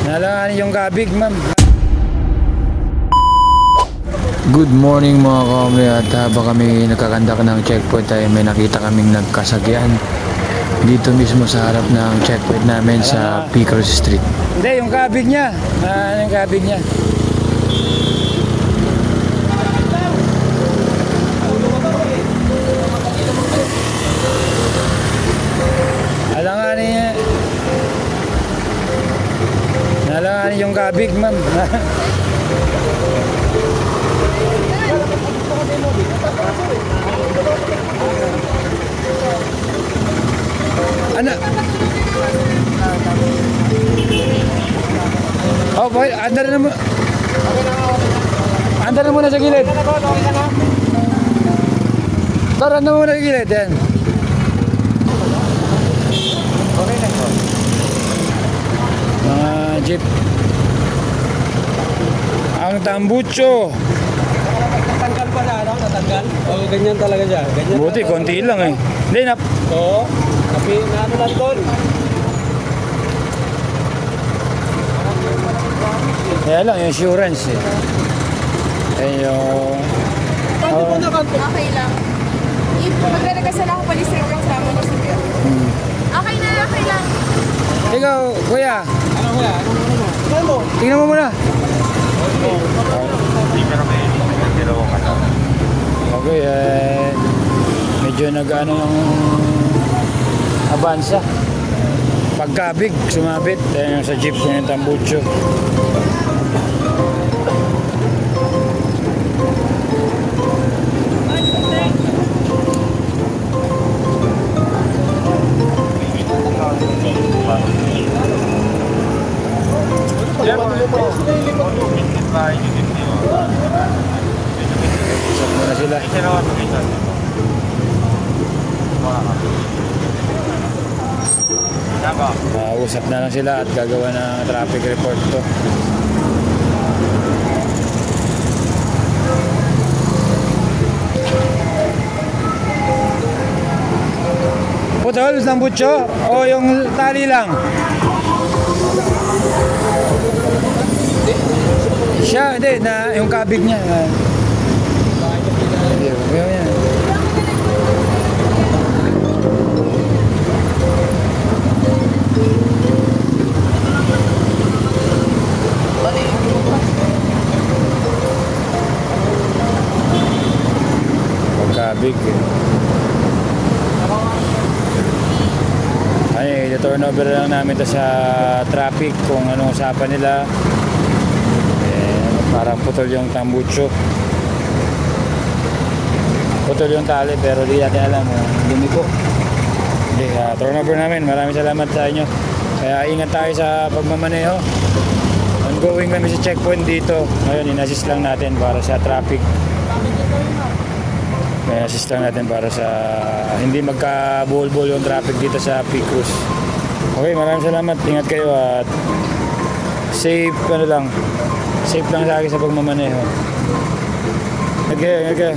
Nalanganin yung kabig, ma'am. Good morning mga kamre, at habang kami nagkakandak ng checkpoint ay may nakita kaming nagkasagyan dito mismo sa harap ng checkpoint namin sa Picross Street. Hindi, yung kabig niya. Yung kabig niya. Alanganin niya. Nalanganin yung kabig, ma'am. Ano? Oh, boy, andar na mo. Andar na muna sa gilid. Tara na muna sa gilid, yan. Mga jeep. Ang tambucho. Natanggal pala, ano? Natanggal? Oo, ganyan talaga siya. Ganyan Buti, talaga. konti lang eh. Hindi na. Oo. Tapi na ano lang doon. Kaya lang, yung insurance eh. Eh yung... Paano po nakanto? Okay lang. Magre-regasal ako pa district yung sama ni Sir. Okay na, okay lang. Ikaw, kuya. Ano mo yan? Ano mo? Tingnan mo muna. Okay, medyo nag-ano yung abansa. Pagkabig, sumabit. Ayan yung sa jeep ko yung tambucho. Usap muna sila. Usap na lang sila at gagawa ng traffic report to. Putol ng butso o yung tali lang? Siya, hindi, na yung kabig niya. Hindi, okay yan. Pagkabig eh. Ay, turnover lang namin to sa traffic kung anong usapan nila. Parang putol yung tambucho. Putol yung tali pero di natin alam dumi ko. Hindi, turnover namin. Maraming salamat sa inyo. Kaya ingat tayo sa pagmamaneho. Ongoing kami sa checkpoint dito. Ngayon, in-assist lang natin para sa traffic. In-assist lang natin para sa hindi magka-buhol-buhol yung traffic dito sa Picross. Okay, maraming salamat. Ingat kayo at safe lang. Safe lang sa akin sa pagmamaneho. Okay.